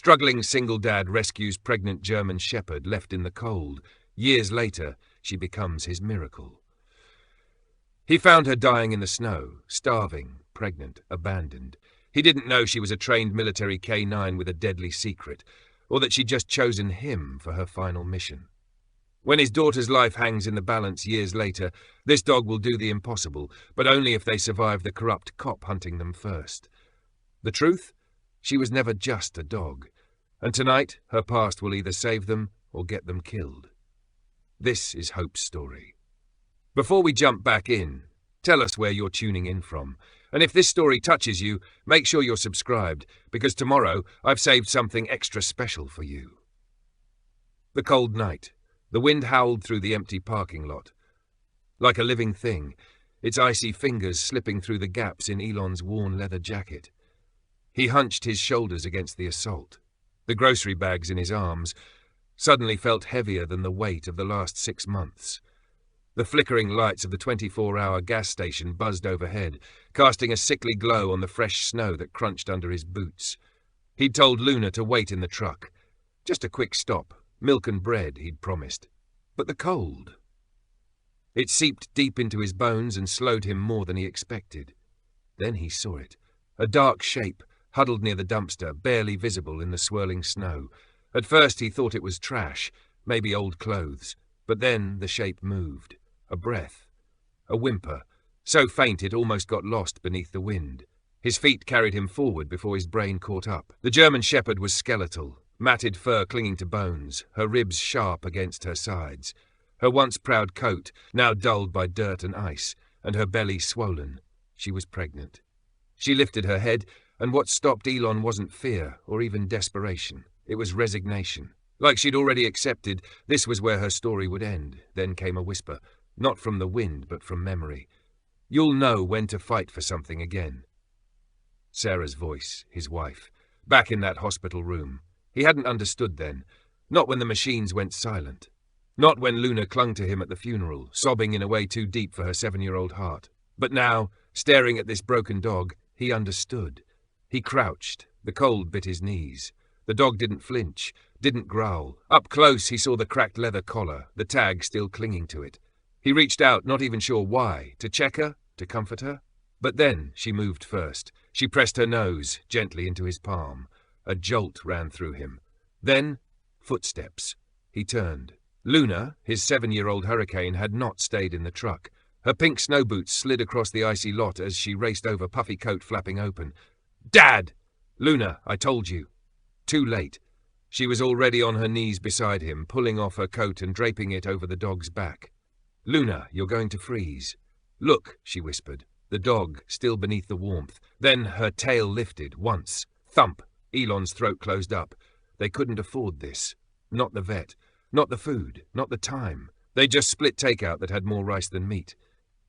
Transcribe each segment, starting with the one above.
Struggling single dad rescues pregnant German shepherd left in the cold. Years later, she becomes his miracle. He found her dying in the snow, starving, pregnant, abandoned. He didn't know she was a trained military K9 with a deadly secret, or that she'd just chosen him for her final mission. When his daughter's life hangs in the balance years later, this dog will do the impossible, but only if they survive the corrupt cop hunting them first. The truth? She was never just a dog, and tonight her past will either save them or get them killed. This is Hope's story. Before we jump back in, tell us where you're tuning in from, and if this story touches you, make sure you're subscribed, because tomorrow I've saved something extra special for you. The cold night. The wind howled through the empty parking lot. Like a living thing, its icy fingers slipping through the gaps in Elon's worn leather jacket. He hunched his shoulders against the assault. The grocery bags in his arms suddenly felt heavier than the weight of the last 6 months. The flickering lights of the 24-hour gas station buzzed overhead, casting a sickly glow on the fresh snow that crunched under his boots. He'd told Luna to wait in the truck. Just a quick stop. Milk and bread, he'd promised. But the cold. It seeped deep into his bones and slowed him more than he expected. Then he saw it. A dark shape, huddled near the dumpster, barely visible in the swirling snow. At first he thought it was trash, maybe old clothes. But then the shape moved. A breath. A whimper, so faint it almost got lost beneath the wind. His feet carried him forward before his brain caught up. The German shepherd was skeletal. Matted fur clinging to bones, her ribs sharp against her sides, her once proud coat now dulled by dirt and ice, and her belly swollen. She was pregnant. She lifted her head, and what stopped Elon wasn't fear or even desperation. It was resignation. Like she'd already accepted, this was where her story would end. Then came a whisper, not from the wind but from memory. "You'll know when to fight for something again." Sarah's voice, his wife, back in that hospital room. He hadn't understood then, not when the machines went silent, not when Luna clung to him at the funeral, sobbing in a way too deep for her 7-year-old heart. But now, staring at this broken dog, he understood. He crouched, the cold bit his knees. The dog didn't flinch, didn't growl. Up close he saw the cracked leather collar, the tag still clinging to it. He reached out, not even sure why, to check her, to comfort her. But then she moved first. She pressed her nose gently into his palm. A jolt ran through him. Then, footsteps. He turned. Luna, his 7-year-old hurricane, had not stayed in the truck. Her pink snow boots slid across the icy lot as she raced over, puffy coat flapping open. "Dad!" "Luna, I told you." Too late. She was already on her knees beside him, pulling off her coat and draping it over the dog's back. "Luna, you're going to freeze." "Look," she whispered, the dog still beneath the warmth. Then her tail lifted, once. Thump. Elon's throat closed up. They couldn't afford this. Not the vet. Not the food. Not the time. They just split takeout that had more rice than meat.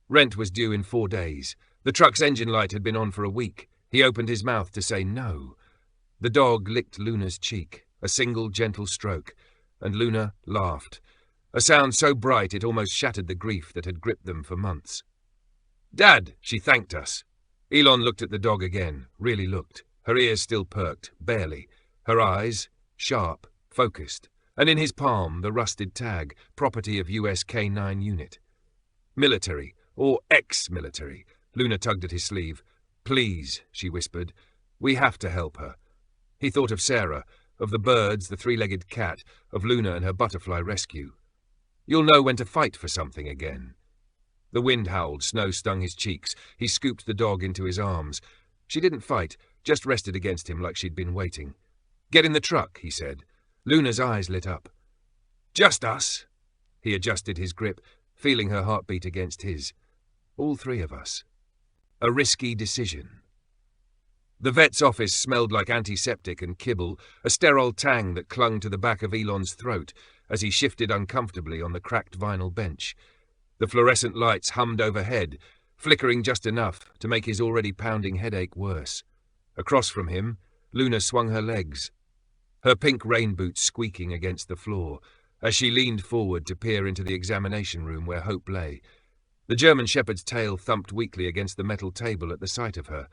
Rent was due in 4 days. The truck's engine light had been on for a week. He opened his mouth to say no. The dog licked Luna's cheek, a single gentle stroke, and Luna laughed. A sound so bright it almost shattered the grief that had gripped them for months. "Dad," she thanked us. Elon looked at the dog again, really looked. Her ears still perked, barely. Her eyes, sharp, focused. And in his palm, the rusted tag, property of US K9 unit. "Military, or ex-military." Luna tugged at his sleeve. "Please," she whispered. "We have to help her." He thought of Sarah, of the birds, the 3-legged cat, of Luna and her butterfly rescue. "You'll know when to fight for something again." The wind howled, snow stung his cheeks. He scooped the dog into his arms. She didn't fight, just rested against him like she'd been waiting. "Get in the truck," he said. Luna's eyes lit up. "Just us." He adjusted his grip, feeling her heartbeat against his. "All 3 of us." A risky decision. The vet's office smelled like antiseptic and kibble, a sterile tang that clung to the back of Elon's throat as he shifted uncomfortably on the cracked vinyl bench. The fluorescent lights hummed overhead, flickering just enough to make his already pounding headache worse. Across from him, Luna swung her legs, her pink rain boots squeaking against the floor, as she leaned forward to peer into the examination room where Hope lay. The German shepherd's tail thumped weakly against the metal table at the sight of her,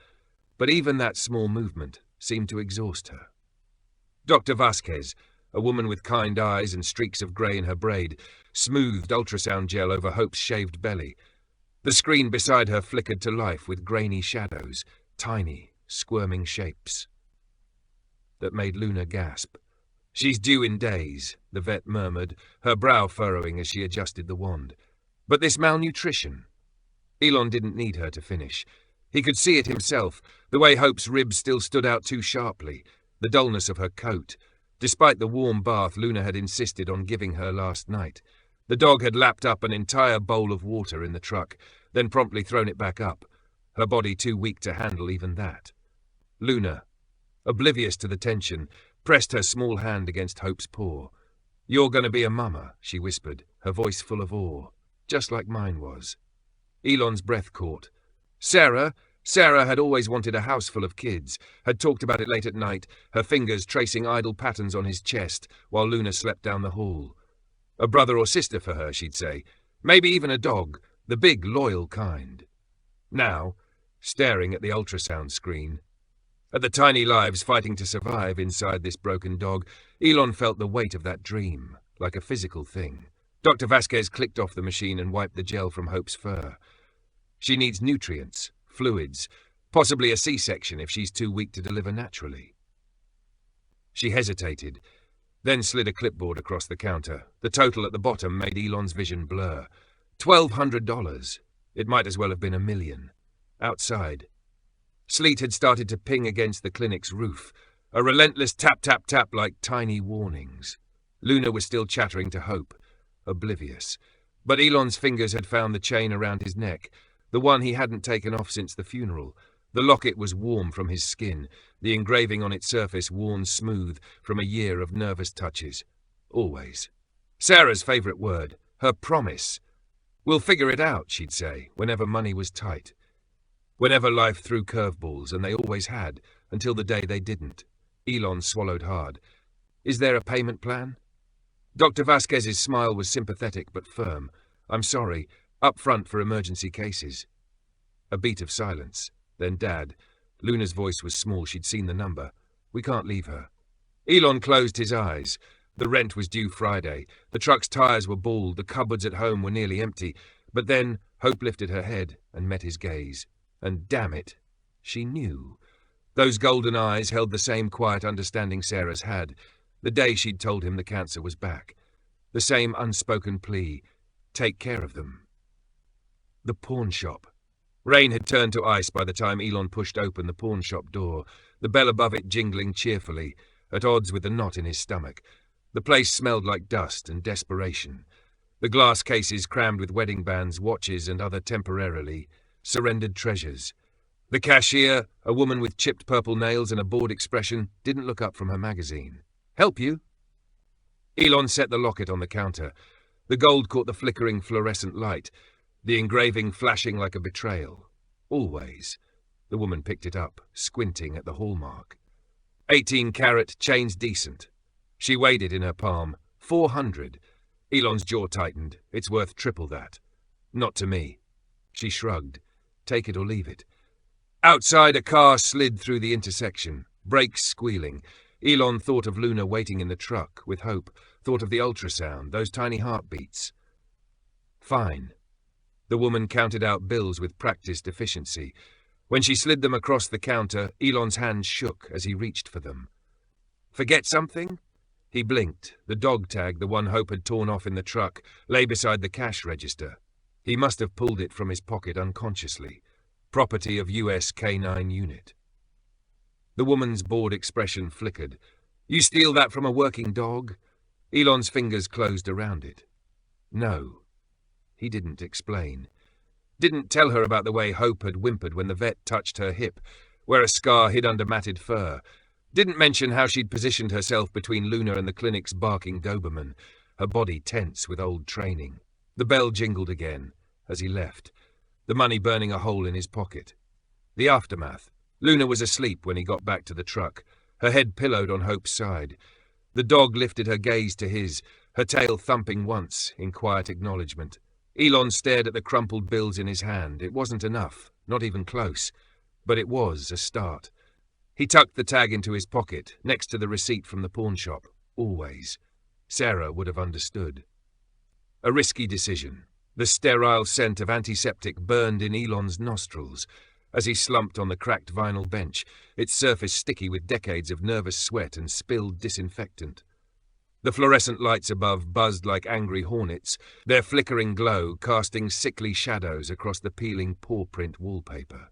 but even that small movement seemed to exhaust her. Dr. Vasquez, a woman with kind eyes and streaks of grey in her braid, smoothed ultrasound gel over Hope's shaved belly. The screen beside her flickered to life with grainy shadows, tiny, squirming shapes that made Luna gasp. "She's due in days," the vet murmured, her brow furrowing as she adjusted the wand. But this malnutrition... Elon didn't need her to finish. He could see it himself, the way Hope's ribs still stood out too sharply, the dullness of her coat, despite the warm bath Luna had insisted on giving her last night. The dog had lapped up an entire bowl of water in the truck, then promptly thrown it back up, her body too weak to handle even that. Luna, oblivious to the tension, pressed her small hand against Hope's paw. "You're going to be a mama," she whispered, her voice full of awe, just like mine was. Elon's breath caught. Sarah had always wanted a house full of kids, had talked about it late at night, her fingers tracing idle patterns on his chest while Luna slept down the hall. A brother or sister for her, she'd say. Maybe even a dog, the big, loyal kind. Now, staring at the ultrasound screen, at the tiny lives fighting to survive inside this broken dog, Elon felt the weight of that dream, like a physical thing. Dr. Vasquez clicked off the machine and wiped the gel from Hope's fur. She needs nutrients, fluids, possibly a C-section if she's too weak to deliver naturally. She hesitated, then slid a clipboard across the counter. The total at the bottom made Elon's vision blur. $1,200. It might as well have been $1 million. Outside, sleet had started to ping against the clinic's roof, a relentless tap-tap-tap like tiny warnings. Luna was still chattering to Hope, oblivious. But Elon's fingers had found the chain around his neck, the one he hadn't taken off since the funeral. The locket was warm from his skin, the engraving on its surface worn smooth from a year of nervous touches. Always. Sarah's favourite word, her promise. "We'll figure it out," she'd say, whenever money was tight. Whenever life threw curveballs, and they always had, until the day they didn't. Elon swallowed hard. "Is there a payment plan?" Dr. Vasquez's smile was sympathetic but firm. "I'm sorry, up front for emergency cases." A beat of silence. Then Dad. Luna's voice was small, she'd seen the number. "We can't leave her." Elon closed his eyes. The rent was due Friday. The truck's tires were bald, the cupboards at home were nearly empty. But then Hope lifted her head and met his gaze. And damn it, she knew. Those golden eyes held the same quiet understanding Sarah's had, the day she'd told him the cancer was back. The same unspoken plea, take care of them. The pawn shop. Rain had turned to ice by the time Elon pushed open the pawn shop door, the bell above it jingling cheerfully, at odds with the knot in his stomach. The place smelled like dust and desperation. The glass cases crammed with wedding bands, watches, and other temporarily surrendered treasures. The cashier, a woman with chipped purple nails and a bored expression, didn't look up from her magazine. "Help you?" Elon set the locket on the counter. The gold caught the flickering fluorescent light, the engraving flashing like a betrayal. Always. The woman picked it up, squinting at the hallmark. 18-carat, chains decent. She weighed it in her palm. 400. Elon's jaw tightened. It's worth triple that. Not to me. She shrugged. Take it or leave it. Outside, a car slid through the intersection, brakes squealing. Elon thought of Luna waiting in the truck, with Hope, thought of the ultrasound, those tiny heartbeats. Fine. The woman counted out bills with practiced efficiency. When she slid them across the counter, Elon's hands shook as he reached for them. Forget something? He blinked. The dog tag, the one Hope had torn off in the truck, lay beside the cash register. He must have pulled it from his pocket unconsciously. Property of US K9 unit. The woman's bored expression flickered. You steal that from a working dog? Elon's fingers closed around it. No. He didn't explain. Didn't tell her about the way Hope had whimpered when the vet touched her hip, where a scar hid under matted fur. Didn't mention how she'd positioned herself between Luna and the clinic's barking Doberman, her body tense with old training. The bell jingled again as he left, the money burning a hole in his pocket. The aftermath. Luna was asleep when he got back to the truck, her head pillowed on Hope's side. The dog lifted her gaze to his, her tail thumping once in quiet acknowledgement. Elon stared at the crumpled bills in his hand. It wasn't enough, not even close, but it was a start. He tucked the tag into his pocket, next to the receipt from the pawn shop. Always. Sarah would have understood. A risky decision. The sterile scent of antiseptic burned in Elon's nostrils as he slumped on the cracked vinyl bench, its surface sticky with decades of nervous sweat and spilled disinfectant. The fluorescent lights above buzzed like angry hornets, their flickering glow casting sickly shadows across the peeling paw-print wallpaper.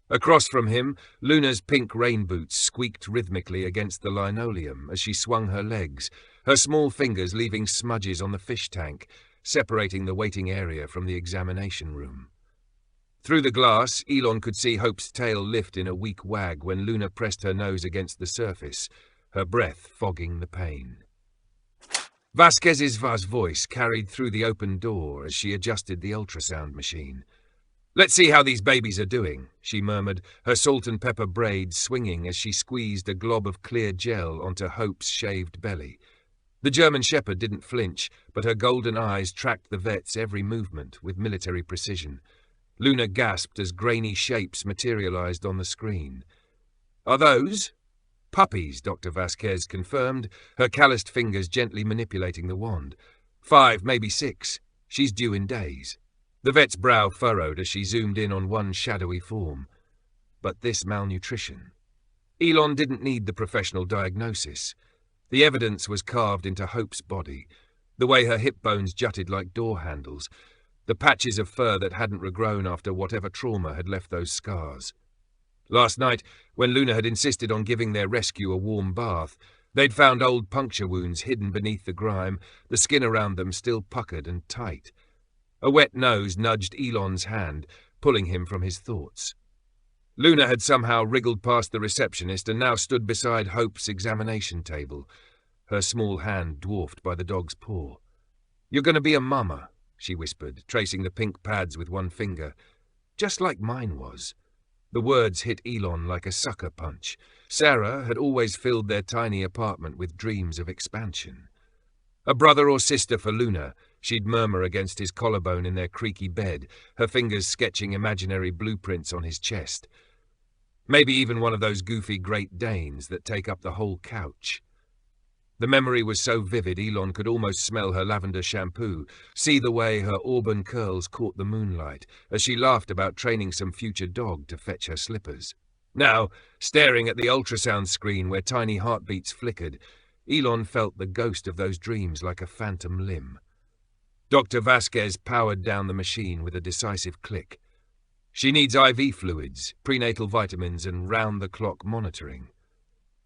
Across from him, Luna's pink rain boots squeaked rhythmically against the linoleum as she swung her legs, her small fingers leaving smudges on the fish tank, separating the waiting area from the examination room. Through the glass, Elon could see Hope's tail lift in a weak wag when Luna pressed her nose against the surface, her breath fogging the pain. Vasquez's voice carried through the open door as she adjusted the ultrasound machine. "Let's see how these babies are doing," she murmured, her salt and pepper braids swinging as she squeezed a glob of clear gel onto Hope's shaved belly. The German Shepherd didn't flinch, but her golden eyes tracked the vet's every movement with military precision. Luna gasped as grainy shapes materialized on the screen. "Are those?" "Puppies," Dr. Vasquez confirmed, her calloused fingers gently manipulating the wand. 5, maybe 6. She's due in days. The vet's brow furrowed as she zoomed in on one shadowy form. But this malnutrition. Elon didn't need the professional diagnosis. The evidence was carved into Hope's body, the way her hip bones jutted like door handles, the patches of fur that hadn't regrown after whatever trauma had left those scars. Last night, when Luna had insisted on giving their rescue a warm bath, they'd found old puncture wounds hidden beneath the grime, the skin around them still puckered and tight. A wet nose nudged Elon's hand, pulling him from his thoughts. Luna had somehow wriggled past the receptionist and now stood beside Hope's examination table, her small hand dwarfed by the dog's paw. "You're going to be a mama," she whispered, tracing the pink pads with one finger. "Just like mine was." The words hit Elon like a sucker punch. Sarah had always filled their tiny apartment with dreams of expansion. "A brother or sister for Luna," she'd murmur against his collarbone in their creaky bed, her fingers sketching imaginary blueprints on his chest. Maybe even one of those goofy Great Danes that take up the whole couch. The memory was so vivid Elon could almost smell her lavender shampoo, see the way her auburn curls caught the moonlight, as she laughed about training some future dog to fetch her slippers. Now, staring at the ultrasound screen where tiny heartbeats flickered, Elon felt the ghost of those dreams like a phantom limb. Dr. Vasquez powered down the machine with a decisive click. "She needs IV fluids, prenatal vitamins, and round-the-clock monitoring."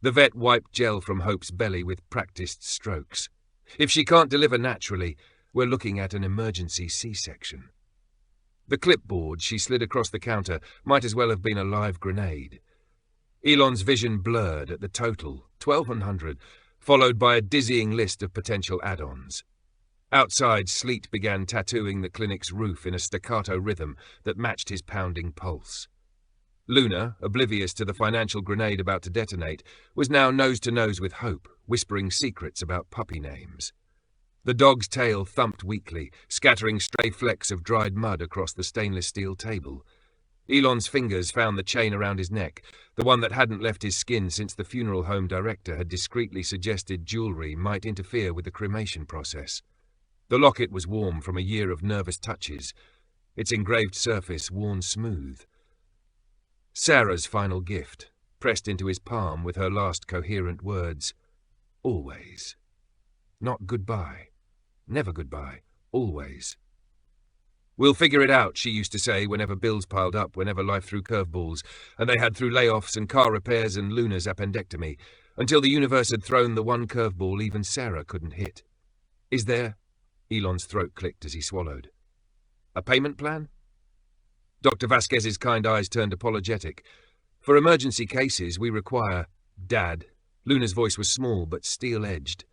The vet wiped gel from Hope's belly with practiced strokes. "If she can't deliver naturally, we're looking at an emergency C-section." The clipboard she slid across the counter might as well have been a live grenade. Elon's vision blurred at the total, 1,200, followed by a dizzying list of potential add-ons. Outside, sleet began tattooing the clinic's roof in a staccato rhythm that matched his pounding pulse. Luna, oblivious to the financial grenade about to detonate, was now nose-to-nose with Hope, whispering secrets about puppy names. The dog's tail thumped weakly, scattering stray flecks of dried mud across the stainless steel table. Elon's fingers found the chain around his neck, the one that hadn't left his skin since the funeral home director had discreetly suggested jewelry might interfere with the cremation process. The locket was warm from a year of nervous touches, its engraved surface worn smooth. Sarah's final gift, pressed into his palm with her last coherent words. Always. Not goodbye. Never goodbye. Always. "We'll figure it out," she used to say whenever bills piled up, whenever life threw curveballs, and they had through layoffs and car repairs and Luna's appendectomy, until the universe had thrown the one curveball even Sarah couldn't hit. "Is there?" Elon's throat clicked as he swallowed. "A payment plan?" Dr. Vasquez's kind eyes turned apologetic. "For emergency cases, we require—" "Dad." Luna's voice was small but steel-edged.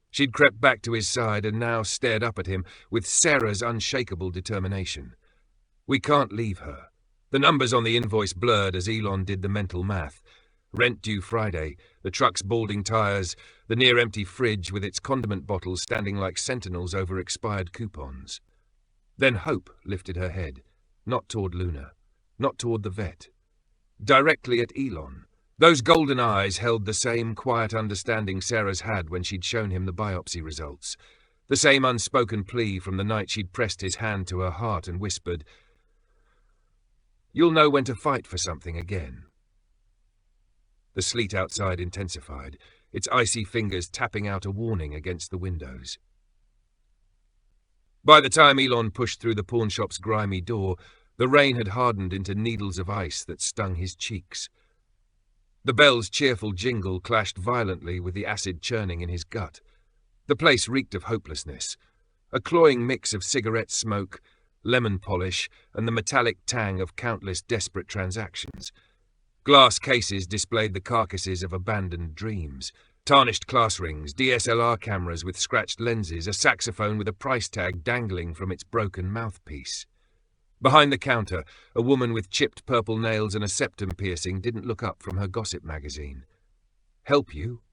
She'd crept back to his side and now stared up at him with Sarah's unshakable determination. "We can't leave her." The numbers on the invoice blurred as Elon did the mental math. Rent due Friday, the truck's balding tires, the near-empty fridge with its condiment bottles standing like sentinels over expired coupons. Then Hope lifted her head, not toward Luna, not toward the vet. Directly at Elon, Those golden eyes held the same quiet understanding Sarah's had when she'd shown him the biopsy results, the same unspoken plea from the night she'd pressed his hand to her heart and whispered, "You'll know when to fight for something again." The sleet outside intensified, its icy fingers tapping out a warning against the windows. By the time Elon pushed through the pawnshop's grimy door, the rain had hardened into needles of ice that stung his cheeks. The bell's cheerful jingle clashed violently with the acid churning in his gut. The place reeked of hopelessness, a cloying mix of cigarette smoke, lemon polish, and the metallic tang of countless desperate transactions. Glass cases displayed the carcasses of abandoned dreams. Tarnished class rings, DSLR cameras with scratched lenses, a saxophone with a price tag dangling from its broken mouthpiece. Behind the counter, a woman with chipped purple nails and a septum piercing didn't look up from her gossip magazine. "Help you?"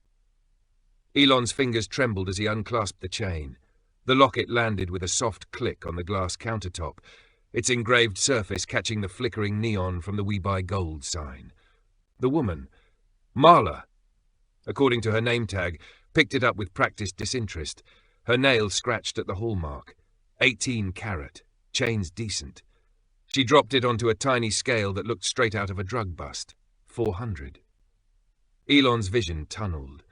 Elon's fingers trembled as he unclasped the chain. The locket landed with a soft click on the glass countertop, its engraved surface catching the flickering neon from the "We Buy Gold" sign. The woman, Marla, according to her name tag, picked it up with practiced disinterest, her nail scratched at the hallmark. 18 carat, chains decent. She dropped it onto a tiny scale that looked straight out of a drug bust. 400. Elon's vision tunneled.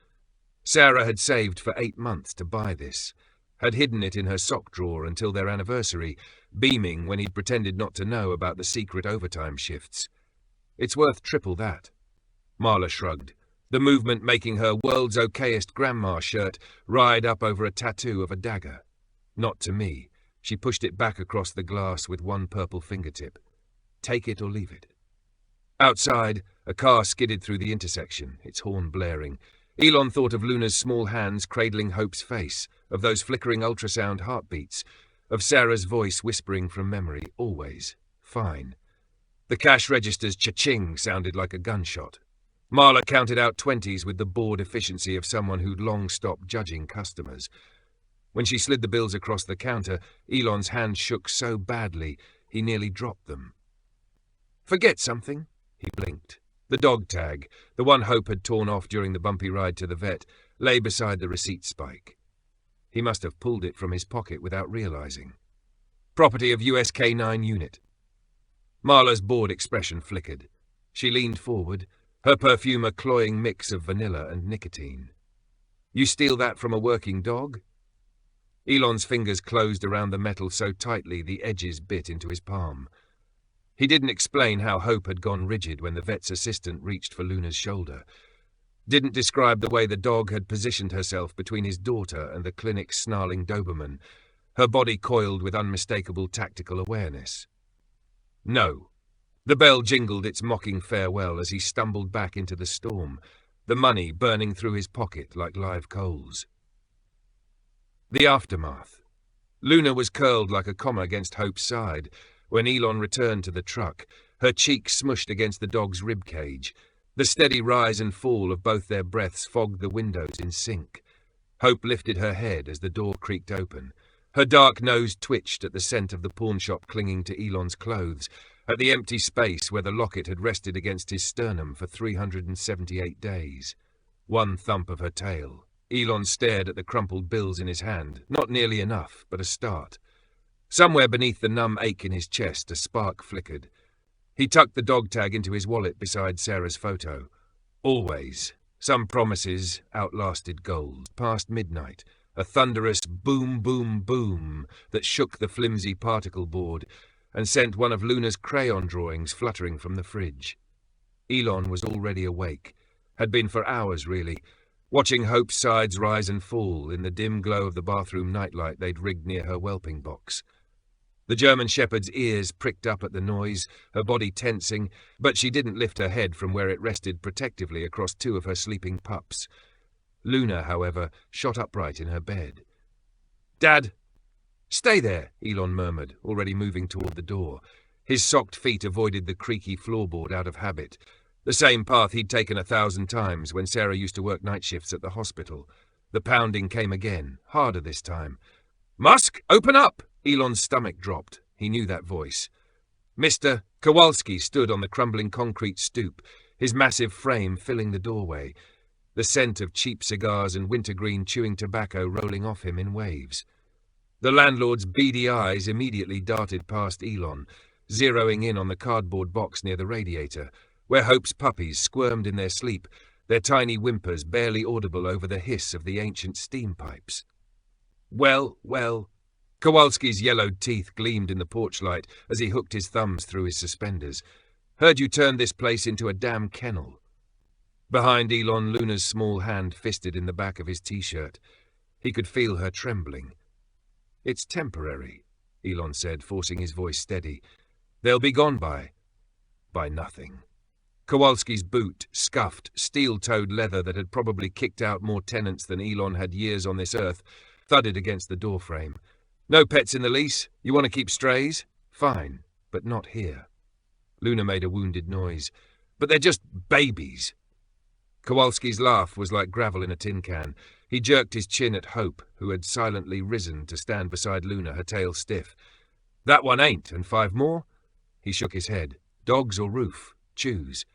Sarah had saved for 8 months to buy this, had hidden it in her sock drawer until their anniversary, beaming when he'd pretended not to know about the secret overtime shifts. "It's worth triple that." Marla shrugged, the movement making her world's okayest grandma shirt ride up over a tattoo of a dagger. "Not to me." She pushed it back across the glass with one purple fingertip. "Take it or leave it." Outside, a car skidded through the intersection, its horn blaring. Elon thought of Luna's small hands cradling Hope's face, of those flickering ultrasound heartbeats, of Sarah's voice whispering from memory, always, "Fine." The cash register's cha-ching sounded like a gunshot. Marla counted out 20s with the bored efficiency of someone who'd long stopped judging customers. When she slid the bills across the counter, Elon's hand shook so badly he nearly dropped them. "Forget something?" He blinked. The dog tag, the one Hope had torn off during the bumpy ride to the vet, lay beside the receipt spike. He must have pulled it from his pocket without realizing. "Property of USK9 unit." Marla's bored expression flickered. She leaned forward, her perfume a cloying mix of vanilla and nicotine. "You steal that from a working dog?" Elon's fingers closed around the metal so tightly the edges bit into his palm. He didn't explain how Hope had gone rigid when the vet's assistant reached for Luna's shoulder. Didn't describe the way the dog had positioned herself between his daughter and the clinic's snarling Doberman, her body coiled with unmistakable tactical awareness. No. The bell jingled its mocking farewell as he stumbled back into the storm, the money burning through his pocket like live coals. The aftermath. Luna was curled like a comma against Hope's side when Elon returned to the truck, her cheek smushed against the dog's rib cage. The steady rise and fall of both their breaths fogged the windows in sync. Hope lifted her head as the door creaked open. Her dark nose twitched at the scent of the pawnshop clinging to Elon's clothes, at the empty space where the locket had rested against his sternum for 378 days. One thump of her tail. Elon stared at the crumpled bills in his hand. Not nearly enough, but a start. Somewhere beneath the numb ache in his chest, a spark flickered. He tucked the dog tag into his wallet beside Sarah's photo. Always. Some promises outlasted gold. Past midnight, a thunderous boom, boom, boom that shook the flimsy particle board and sent one of Luna's crayon drawings fluttering from the fridge. Elon was already awake. Had been for hours, really, watching Hope's sides rise and fall in the dim glow of the bathroom nightlight they'd rigged near her whelping box. The German shepherd's ears pricked up at the noise, her body tensing, but she didn't lift her head from where it rested protectively across two of her sleeping pups. Luna, however, shot upright in her bed. "Dad!" "Stay there," Elon murmured, already moving toward the door. His socked feet avoided the creaky floorboard out of habit, the same path he'd taken 1,000 times when Sarah used to work night shifts at the hospital. The pounding came again, harder this time. "Musk, open up!" Elon's stomach dropped. He knew that voice. Mr. Kowalski stood on the crumbling concrete stoop, his massive frame filling the doorway, the scent of cheap cigars and wintergreen chewing tobacco rolling off him in waves. The landlord's beady eyes immediately darted past Elon, zeroing in on the cardboard box near the radiator, where Hope's puppies squirmed in their sleep, their tiny whimpers barely audible over the hiss of the ancient steam pipes. Well. Kowalski's yellowed teeth gleamed in the porchlight as he hooked his thumbs through his suspenders. Heard you turned this place into a damn kennel. Behind Elon, Luna's small hand fisted in the back of his t-shirt. He could feel her trembling. It's temporary, Elon said, forcing his voice steady. They'll be gone by nothing. Kowalski's boot, scuffed, steel-toed leather that had probably kicked out more tenants than Elon had years on this earth, thudded against the doorframe. No pets in the lease? You want to keep strays? Fine, but not here. Luna made a wounded noise. But they're just babies. Kowalski's laugh was like gravel in a tin can. He jerked his chin at Hope, who had silently risen to stand beside Luna, her tail stiff. That one ain't, and 5 more? He shook his head. Dogs or roof? Choose.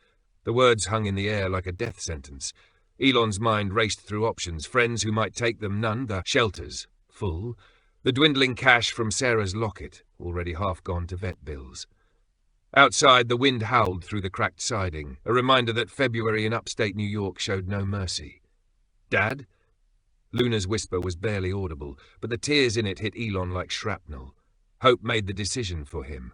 The words hung in the air like a death sentence. Elon's mind raced through options, friends who might take them, none, the shelters, full, the dwindling cash from Sarah's locket, already half gone to vet bills. Outside, the wind howled through the cracked siding, a reminder that February in upstate New York showed no mercy. Dad? Luna's whisper was barely audible, but the tears in it hit Elon like shrapnel. Hope made the decision for him.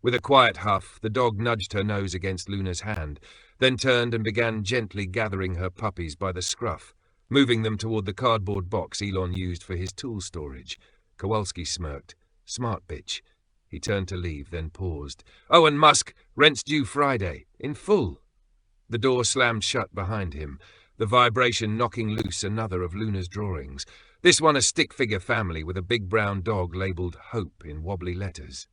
With a quiet huff, the dog nudged her nose against Luna's hand, then turned and began gently gathering her puppies by the scruff, moving them toward the cardboard box Elon used for his tool storage. Kowalski smirked. Smart bitch. He turned to leave, then paused. Oh, and Musk, rent's due Friday, in full. The door slammed shut behind him, the vibration knocking loose another of Luna's drawings, this one a stick-figure family with a big brown dog labelled Hope in wobbly letters.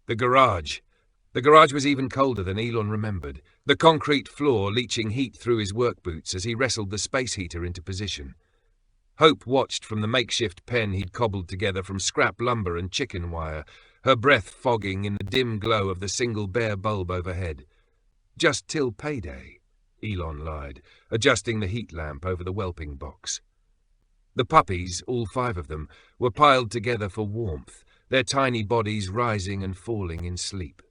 The garage. The garage was even colder than Elon remembered, the concrete floor leaching heat through his work boots as he wrestled the space heater into position. Hope watched from the makeshift pen he'd cobbled together from scrap lumber and chicken wire, her breath fogging in the dim glow of the single bare bulb overhead. Just till payday, Elon lied, adjusting the heat lamp over the whelping box. The puppies, all 5 of them, were piled together for warmth, their tiny bodies rising and falling in sleep.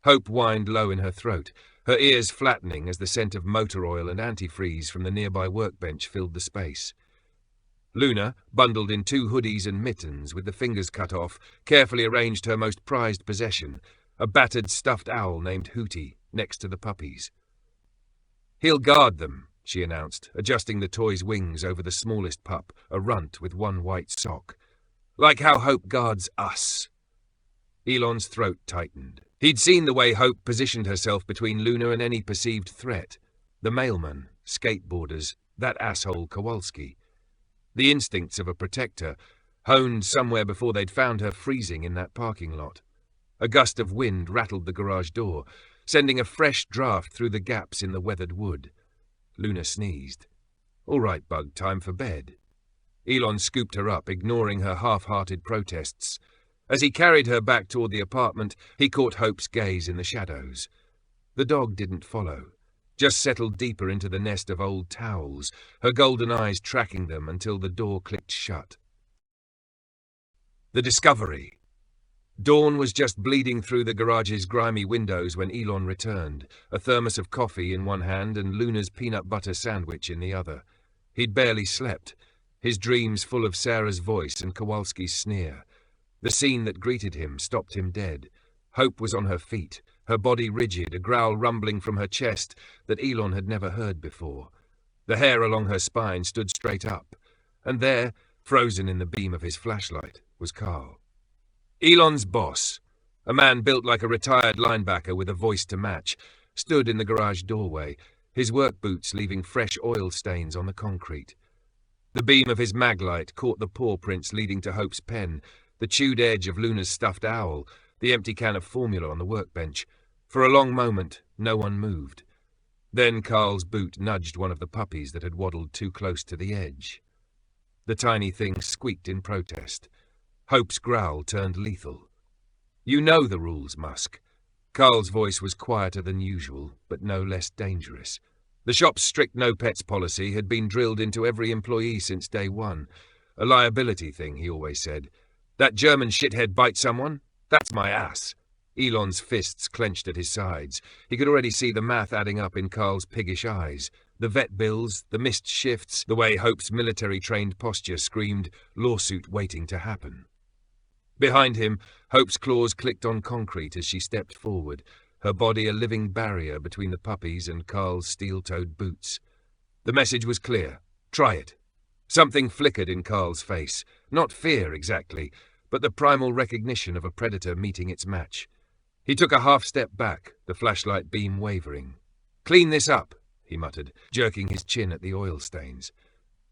Hope whined low in her throat, her ears flattening as the scent of motor oil and antifreeze from the nearby workbench filled the space. Luna, bundled in 2 hoodies and mittens with the fingers cut off, carefully arranged her most prized possession, a battered stuffed owl named Hootie, next to the puppies. He'll guard them, she announced, adjusting the toy's wings over the smallest pup, a runt with 1 white sock. Like how Hope guards us. Elon's throat tightened. He'd seen the way Hope positioned herself between Luna and any perceived threat. The mailman, skateboarders, that asshole Kowalski. The instincts of a protector, honed somewhere before they'd found her freezing in that parking lot. A gust of wind rattled the garage door, sending a fresh draft through the gaps in the weathered wood. Luna sneezed. All right, Bug, time for bed. Elon scooped her up, ignoring her half-hearted protests. As he carried her back toward the apartment, he caught Hope's gaze in the shadows. The dog didn't follow, just settled deeper into the nest of old towels, her golden eyes tracking them until the door clicked shut. The discovery. Dawn was just bleeding through the garage's grimy windows when Elon returned, a thermos of coffee in one hand and Luna's peanut butter sandwich in the other. He'd barely slept, his dreams full of Sarah's voice and Kowalski's sneer. The scene that greeted him stopped him dead. Hope was on her feet, her body rigid, a growl rumbling from her chest that Elon had never heard before. The hair along her spine stood straight up, and there, frozen in the beam of his flashlight, was Carl. Elon's boss, a man built like a retired linebacker with a voice to match, stood in the garage doorway, his work boots leaving fresh oil stains on the concrete. The beam of his maglite caught the paw prints leading to Hope's pen, the chewed edge of Luna's stuffed owl, the empty can of formula on the workbench. For a long moment, no one moved. Then Carl's boot nudged one of the puppies that had waddled too close to the edge. The tiny thing squeaked in protest. Hope's growl turned lethal. You know the rules, Musk. Carl's voice was quieter than usual, but no less dangerous. The shop's strict no-pets policy had been drilled into every employee since day one. A liability thing, he always said. That German shithead bite someone? That's my ass. Elon's fists clenched at his sides. He could already see the math adding up in Carl's piggish eyes. The vet bills, the missed shifts, the way Hope's military-trained posture screamed, lawsuit waiting to happen. Behind him, Hope's claws clicked on concrete as she stepped forward, her body a living barrier between the puppies and Carl's steel-toed boots. The message was clear. Try it. Something flickered in Carl's face. Not fear, exactly, but the primal recognition of a predator meeting its match. He took a half-step back, the flashlight beam wavering. "Clean this up," he muttered, jerking his chin at the oil stains.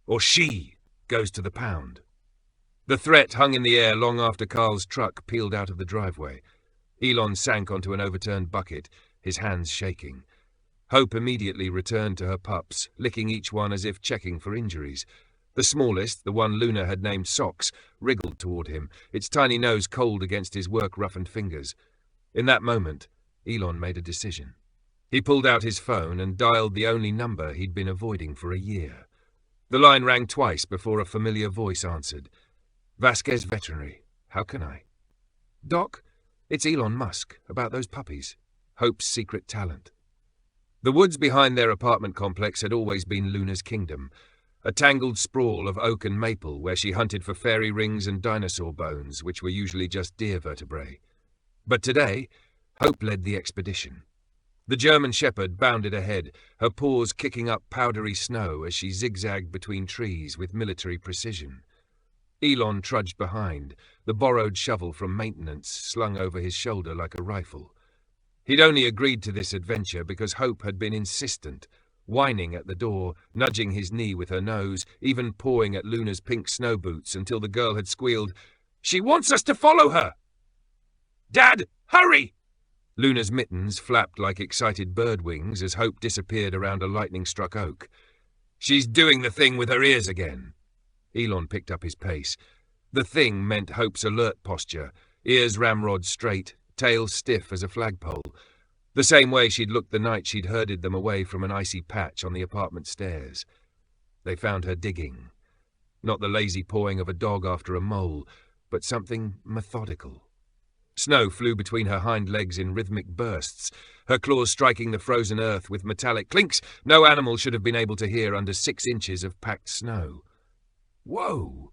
"Or she goes to the pound." The threat hung in the air long after Carl's truck peeled out of the driveway. Elon sank onto an overturned bucket, his hands shaking. Hope immediately returned to her pups, licking each one as if checking for injuries. The smallest, the one Luna had named Socks, wriggled toward him, its tiny nose cold against his work-roughened fingers. In that moment, Elon made a decision. He pulled out his phone and dialed the only number he'd been avoiding for a year. The line rang twice before a familiar voice answered. "Vasquez Veterinary. How can I?" "Doc, it's Elon Musk, about those puppies. Hope's secret talent." The woods behind their apartment complex had always been Luna's kingdom, a tangled sprawl of oak and maple where she hunted for fairy rings and dinosaur bones, which were usually just deer vertebrae. But today, Hope led the expedition. The German shepherd bounded ahead, her paws kicking up powdery snow as she zigzagged between trees with military precision. Elon trudged behind, the borrowed shovel from maintenance slung over his shoulder like a rifle. He'd only agreed to this adventure because Hope had been insistent, whining at the door, nudging his knee with her nose, even pawing at Luna's pink snow boots until the girl had squealed, "She wants us to follow her!" "Dad, hurry!" Luna's mittens flapped like excited bird wings as Hope disappeared around a lightning-struck oak. "She's doing the thing with her ears again." Elon picked up his pace. The thing meant Hope's alert posture, ears ramrod straight, tail stiff as a flagpole, the same way she'd looked the night she'd herded them away from an icy patch on the apartment stairs. They found her digging. Not the lazy pawing of a dog after a mole, but something methodical. Snow flew between her hind legs in rhythmic bursts, her claws striking the frozen earth with metallic clinks no animal should have been able to hear under 6 inches of packed snow. Whoa!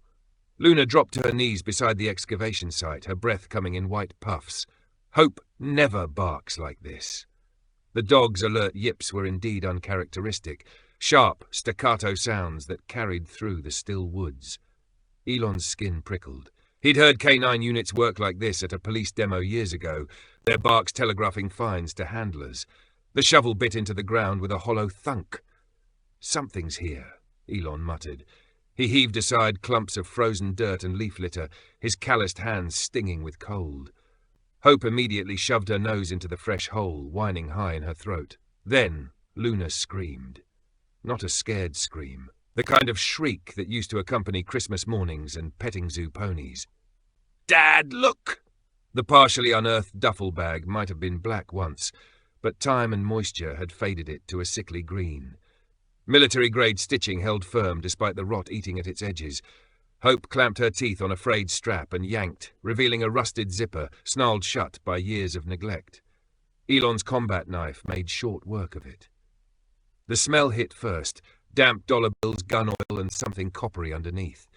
Luna dropped to her knees beside the excavation site, her breath coming in white puffs. Hope never barks like this. The dog's alert yips were indeed uncharacteristic, sharp, staccato sounds that carried through the still woods. Elon's skin prickled. He'd heard K9 units work like this at a police demo years ago, their barks telegraphing fines to handlers. The shovel bit into the ground with a hollow thunk. "Something's here," Elon muttered. He heaved aside clumps of frozen dirt and leaf litter, his calloused hands stinging with cold. Hope immediately shoved her nose into the fresh hole, whining high in her throat. Then Luna screamed. Not a scared scream, the kind of shriek that used to accompany Christmas mornings and petting zoo ponies. "Dad, look!" The partially unearthed duffel bag might have been black once, but time and moisture had faded it to a sickly green. Military-grade stitching held firm despite the rot eating at its edges. Hope clamped her teeth on a frayed strap and yanked, revealing a rusted zipper, snarled shut by years of neglect. Elon's combat knife made short work of it. The smell hit first, damp dollar bills, gun oil, and something coppery underneath.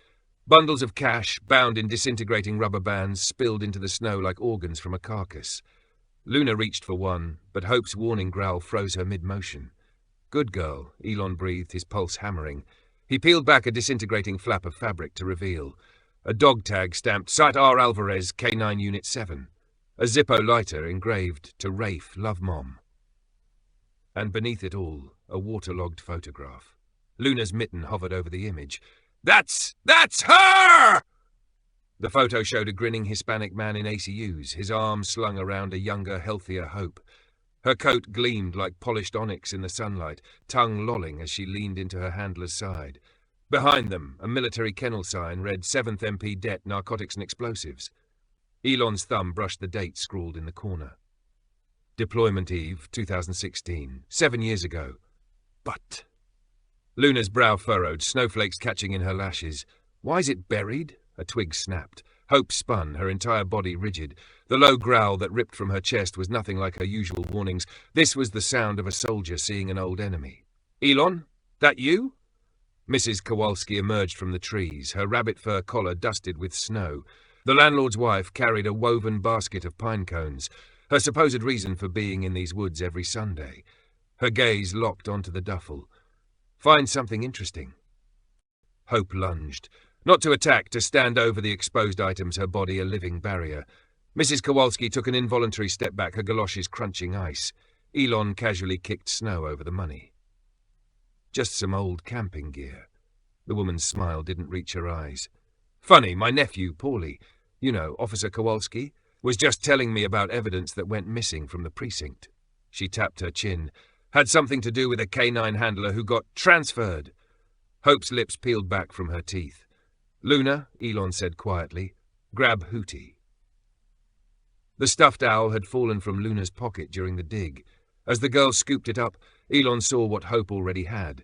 Bundles of cash, bound in disintegrating rubber bands, spilled into the snow like organs from a carcass. Luna reached for one, but Hope's warning growl froze her mid-motion. "Good girl," Elon breathed, his pulse hammering. He peeled back a disintegrating flap of fabric to reveal a dog tag stamped Site R. Alvarez, K9 Unit 7. A Zippo lighter engraved to Rafe, Love Mom. And beneath it all, a waterlogged photograph. Luna's mitten hovered over the image. That's her! The photo showed a grinning Hispanic man in ACUs, his arms slung around a younger, healthier Hope. Her coat gleamed like polished onyx in the sunlight, tongue lolling as she leaned into her handler's side. Behind them, a military kennel sign read 7th MP Det, Narcotics and Explosives. Elon's thumb brushed the date scrawled in the corner. Deployment Eve, 2016. 7 years ago. But... Luna's brow furrowed, snowflakes catching in her lashes. Why is it buried? A twig snapped. Hope spun, her entire body rigid. The low growl that ripped from her chest was nothing like her usual warnings. This was the sound of a soldier seeing an old enemy. Elon? That you? Mrs. Kowalski emerged from the trees, her rabbit fur collar dusted with snow. The landlord's wife carried a woven basket of pine cones, her supposed reason for being in these woods every Sunday. Her gaze locked onto the duffel. Find something interesting. Hope lunged. Not to attack, to stand over the exposed items, her body a living barrier. Mrs. Kowalski took an involuntary step back, her galoshes crunching ice. Elon casually kicked snow over the money. Just some old camping gear. The woman's smile didn't reach her eyes. Funny, my nephew, Paulie, you know, Officer Kowalski, was just telling me about evidence that went missing from the precinct. She tapped her chin. Had something to do with a canine handler who got transferred. Hope's lips peeled back from her teeth. Luna, Elon said quietly, grab Hootie. The stuffed owl had fallen from Luna's pocket during the dig. As the girl scooped it up, Elon saw what Hope already had.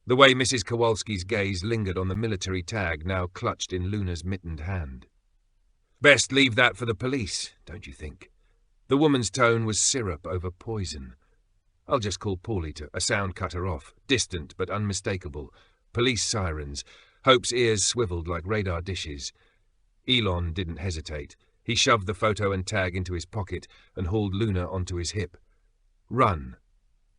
The way Mrs. Kowalski's gaze lingered on the military tag now clutched in Luna's mittened hand. Best leave that for the police, don't you think? The woman's tone was syrup over poison. I'll just call Paulie to... A sound cut her off, distant but unmistakable. Police sirens. Hope's ears swiveled like radar dishes. Elon didn't hesitate. He shoved the photo and tag into his pocket and hauled Luna onto his hip. Run.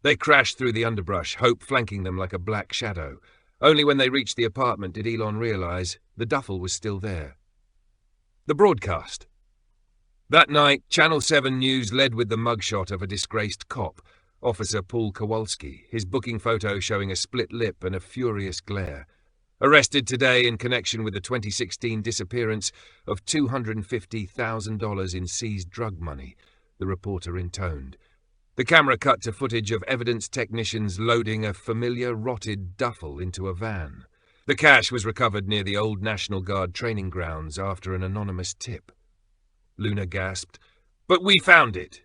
They crashed through the underbrush, Hope flanking them like a black shadow. Only when they reached the apartment did Elon realize the duffel was still there. The broadcast. That night, Channel 7 News led with the mugshot of a disgraced cop, Officer Paul Kowalski, his booking photo showing a split lip and a furious glare. Arrested today in connection with the 2016 disappearance of $250,000 in seized drug money, the reporter intoned. The camera cut to footage of evidence technicians loading a familiar rotted duffel into a van. The cash was recovered near the old National Guard training grounds after an anonymous tip. Luna gasped, "But we found it!"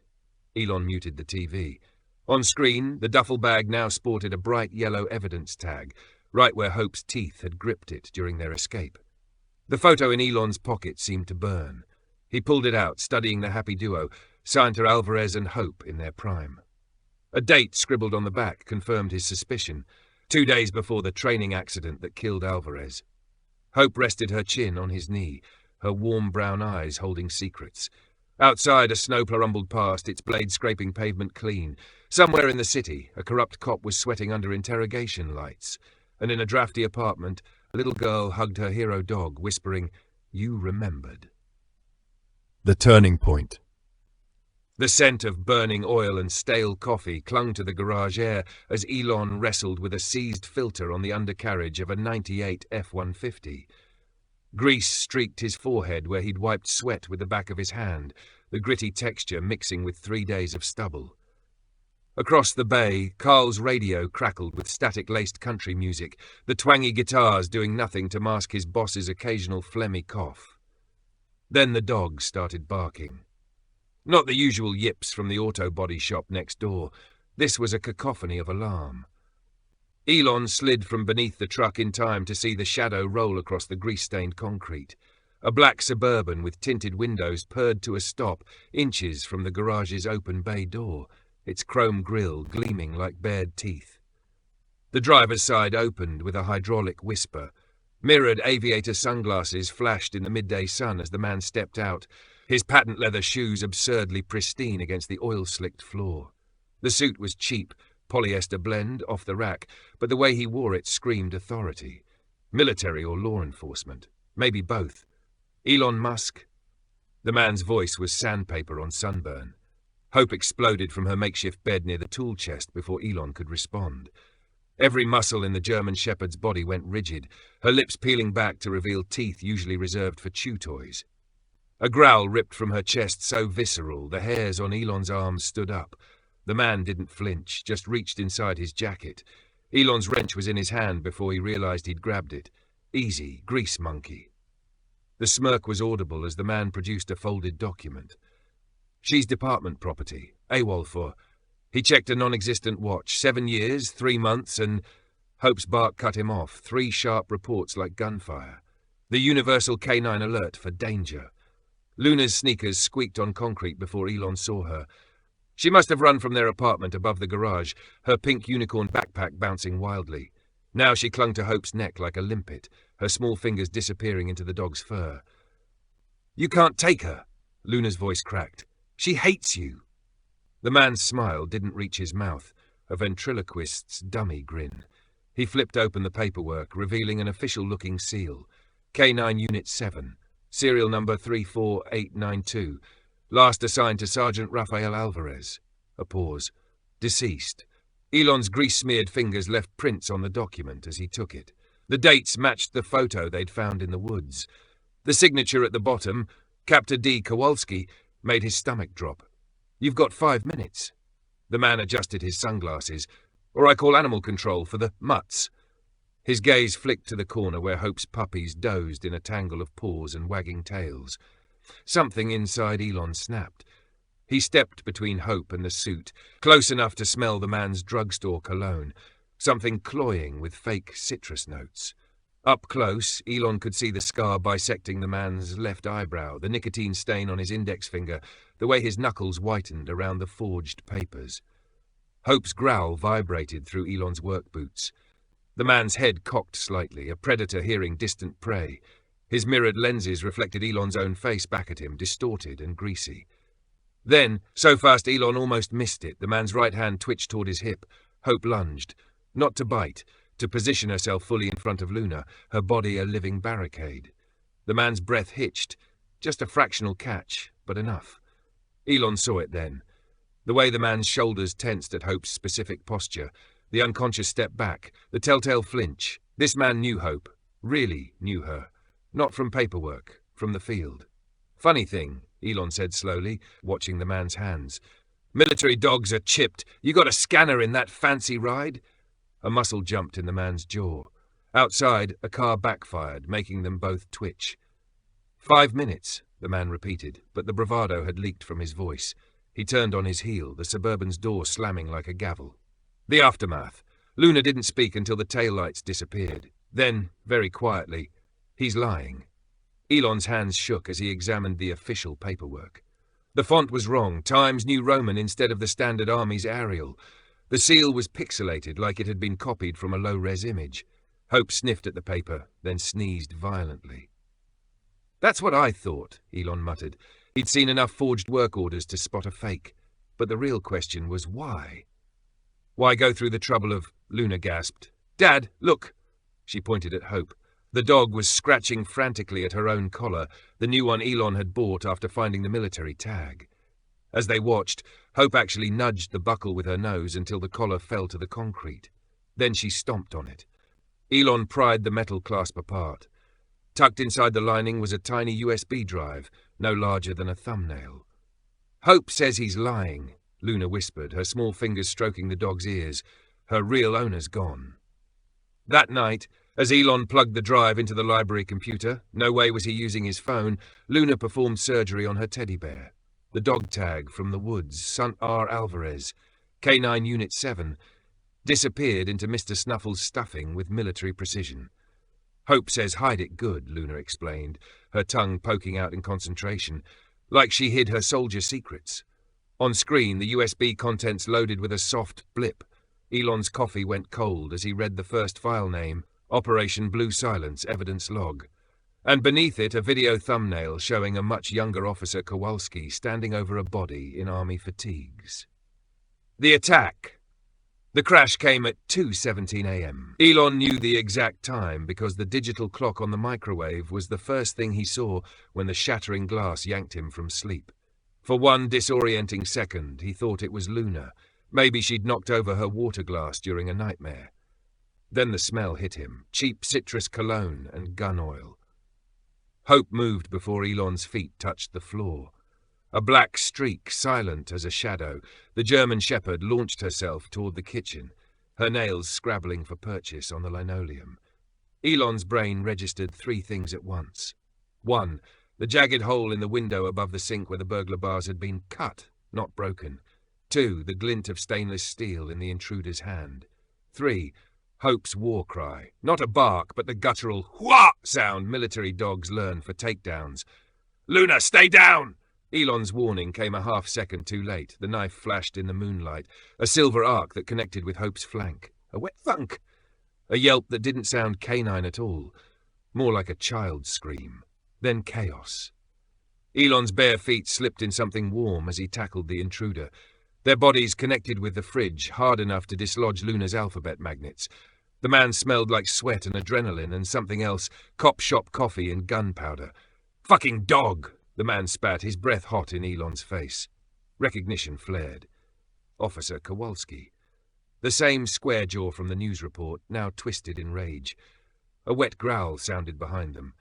Elon muted the TV. On screen, the duffel bag now sported a bright yellow evidence tag, right where Hope's teeth had gripped it during their escape. The photo in Elon's pocket seemed to burn. He pulled it out, studying the happy duo, Santa Alvarez and Hope in their prime. A date scribbled on the back confirmed his suspicion, 2 days before the training accident that killed Alvarez. Hope rested her chin on his knee, her warm brown eyes holding secrets. Outside, a snowplow rumbled past, its blade scraping pavement clean. Somewhere in the city, a corrupt cop was sweating under interrogation lights, and in a drafty apartment, a little girl hugged her hero dog, whispering, "You remembered." The turning point. The scent of burning oil and stale coffee clung to the garage air as Elon wrestled with a seized filter on the undercarriage of a '98 F-150. Grease streaked his forehead where he'd wiped sweat with the back of his hand, the gritty texture mixing with 3 days of stubble. Across the bay, Carl's radio crackled with static-laced country music, the twangy guitars doing nothing to mask his boss's occasional phlegmy cough. Then the dog started barking. Not the usual yips from the auto body shop next door. This was a cacophony of alarm. Elon slid from beneath the truck in time to see the shadow roll across the grease-stained concrete. A black Suburban with tinted windows purred to a stop, inches from the garage's open bay door, its chrome grille gleaming like bared teeth. The driver's side opened with a hydraulic whisper. Mirrored aviator sunglasses flashed in the midday sun as the man stepped out, his patent leather shoes absurdly pristine against the oil-slicked floor. The suit was cheap, polyester blend, off the rack, but the way he wore it screamed authority. Military or law enforcement. Maybe both. Elon Musk? The man's voice was sandpaper on sunburn. Hope exploded from her makeshift bed near the tool chest before Elon could respond. Every muscle in the German shepherd's body went rigid, her lips peeling back to reveal teeth usually reserved for chew toys. A growl ripped from her chest so visceral, the hairs on Elon's arms stood up. The man didn't flinch, just reached inside his jacket. Elon's wrench was in his hand before he realized he'd grabbed it. Easy, grease monkey. The smirk was audible as the man produced a folded document. She's department property, AWOL for. He checked a non-existent watch. 7 years, 3 months, and Hope's bark cut him off. 3 sharp reports like gunfire. The universal canine alert for danger. Luna's sneakers squeaked on concrete before Elon saw her. She must have run from their apartment above the garage, her pink unicorn backpack bouncing wildly. Now she clung to Hope's neck like a limpet, her small fingers disappearing into the dog's fur. "You can't take her," Luna's voice cracked. "She hates you." The man's smile didn't reach his mouth, a ventriloquist's dummy grin. He flipped open the paperwork, revealing an official-looking seal. K9 Unit 7, serial number 34892, last assigned to Sergeant Rafael Alvarez. A pause. Deceased. Elon's grease-smeared fingers left prints on the document as he took it. The dates matched the photo they'd found in the woods. The signature at the bottom, Captain D. Kowalski, made his stomach drop. "You've got 5 minutes." The man adjusted his sunglasses. "Or I call animal control for the mutts." His gaze flicked to the corner where Hope's puppies dozed in a tangle of paws and wagging tails. Something inside Elon snapped. He stepped between Hope and the suit, close enough to smell the man's drugstore cologne, something cloying with fake citrus notes. Up close, Elon could see the scar bisecting the man's left eyebrow, the nicotine stain on his index finger, the way his knuckles whitened around the forged papers. Hope's growl vibrated through Elon's work boots. The man's head cocked slightly, a predator hearing distant prey. His mirrored lenses reflected Elon's own face back at him, distorted and greasy. Then, so fast Elon almost missed it, the man's right hand twitched toward his hip. Hope lunged, not to bite, to position herself fully in front of Luna, her body a living barricade. The man's breath hitched, just a fractional catch, but enough. Elon saw it then. The way the man's shoulders tensed at Hope's specific posture, the unconscious step back, the telltale flinch. This man knew Hope, really knew her. Not from paperwork, from the field. "Funny thing," Elon said slowly, watching the man's hands. "Military dogs are chipped. You got a scanner in that fancy ride?" A muscle jumped in the man's jaw. Outside, a car backfired, making them both twitch. 5 minutes, the man repeated, but the bravado had leaked from his voice. He turned on his heel, the Suburban's door slamming like a gavel. The aftermath. Luna didn't speak until the taillights disappeared. Then, very quietly, "He's lying." Elon's hands shook as he examined the official paperwork. The font was wrong, Times New Roman instead of the Standard Army's Arial. The seal was pixelated like it had been copied from a low-res image. Hope sniffed at the paper, then sneezed violently. "That's what I thought," Elon muttered. He'd seen enough forged work orders to spot a fake. But the real question was why? "Why go through the trouble of—" Luna gasped. "Dad, look!" She pointed at Hope. The dog was scratching frantically at her own collar, the new one Elon had bought after finding the military tag. As they watched, Hope actually nudged the buckle with her nose until the collar fell to the concrete. Then she stomped on it. Elon pried the metal clasp apart. Tucked inside the lining was a tiny USB drive, no larger than a thumbnail. "Hope says he's lying," Luna whispered, her small fingers stroking the dog's ears. Her real owner's gone. That night, as Elon plugged the drive into the library computer, no way was he using his phone, Luna performed surgery on her teddy bear. The dog tag from the woods, Son R. Alvarez, K9 Unit 7, disappeared into Mr. Snuffle's stuffing with military precision. "Hope says hide it good," Luna explained, her tongue poking out in concentration, like she hid her soldier secrets. On screen, the USB contents loaded with a soft blip. Elon's coffee went cold as he read the first file name, Operation Blue Silence Evidence Log. And beneath it a video thumbnail showing a much younger Officer Kowalski standing over a body in army fatigues. The attack. The crash came at 2:17 a.m. Elon knew the exact time because the digital clock on the microwave was the first thing he saw when the shattering glass yanked him from sleep. For one disorienting second, he thought it was Luna. Maybe she'd knocked over her water glass during a nightmare. Then the smell hit him, cheap citrus cologne and gun oil. Hope moved before Elon's feet touched the floor. A black streak, silent as a shadow, the German Shepherd launched herself toward the kitchen, her nails scrabbling for purchase on the linoleum. Elon's brain registered 3 things at once. 1. The jagged hole in the window above the sink where the burglar bars had been cut, not broken. 2, the glint of stainless steel in the intruder's hand. 3, Hope's war cry. Not a bark, but the guttural "hwah" sound military dogs learn for takedowns. "Luna, stay down!" Elon's warning came a half-second too late. The knife flashed in the moonlight, a silver arc that connected with Hope's flank. A wet thunk! A yelp that didn't sound canine at all, more like a child's scream. Then chaos. Elon's bare feet slipped in something warm as he tackled the intruder. Their bodies connected with the fridge, hard enough to dislodge Luna's alphabet magnets. The man smelled like sweat and adrenaline and something else, cop shop coffee and gunpowder. "Fucking dog!" the man spat, his breath hot in Elon's face. Recognition flared. Officer Kowalski. The same square jaw from the news report, now twisted in rage. A wet growl sounded behind them.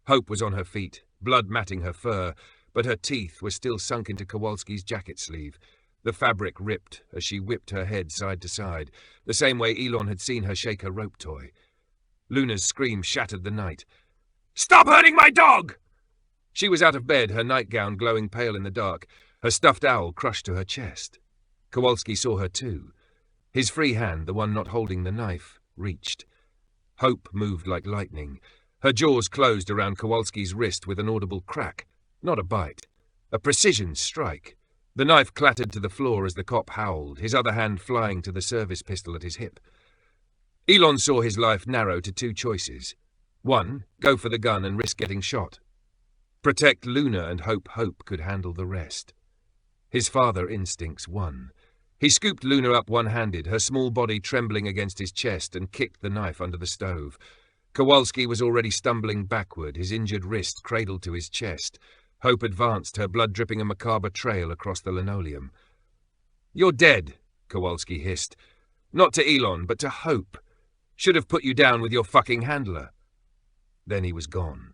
Hope was on her feet, blood matting her fur, but her teeth were still sunk into Kowalski's jacket sleeve. The fabric ripped as she whipped her head side to side, the same way Elon had seen her shake a rope toy. Luna's scream shattered the night. "Stop hurting my dog!" She was out of bed, her nightgown glowing pale in the dark, her stuffed owl crushed to her chest. Kowalski saw her too. His free hand, the one not holding the knife, reached. Hope moved like lightning. Her jaws closed around Kowalski's wrist with an audible crack. Not a bite. A precision strike. The knife clattered to the floor as the cop howled, his other hand flying to the service pistol at his hip. Elon saw his life narrow to 2 choices. 1, go for the gun and risk getting shot. Protect Luna and Hope could handle the rest. His father instincts won. He scooped Luna up one-handed, her small body trembling against his chest, and kicked the knife under the stove. Kowalski was already stumbling backward, his injured wrist cradled to his chest. Hope advanced, her blood dripping a macabre trail across the linoleum. "You're dead," Kowalski hissed. Not to Elon, but to Hope. "Should have put you down with your fucking handler." Then he was gone.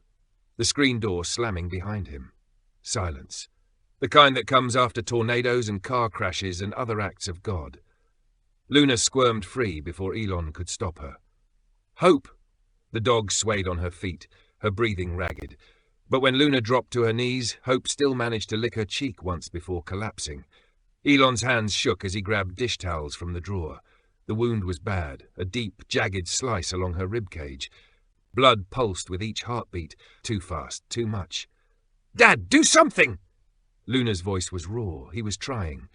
The screen door slamming behind him. Silence. The kind that comes after tornadoes and car crashes and other acts of God. Luna squirmed free before Elon could stop her. "Hope!" The dog swayed on her feet, her breathing ragged. But when Luna dropped to her knees, Hope still managed to lick her cheek once before collapsing. Elon's hands shook as he grabbed dish towels from the drawer. The wound was bad, a deep, jagged slice along her ribcage. Blood pulsed with each heartbeat. Too fast, too much. "Dad, do something!" Luna's voice was raw. He was trying.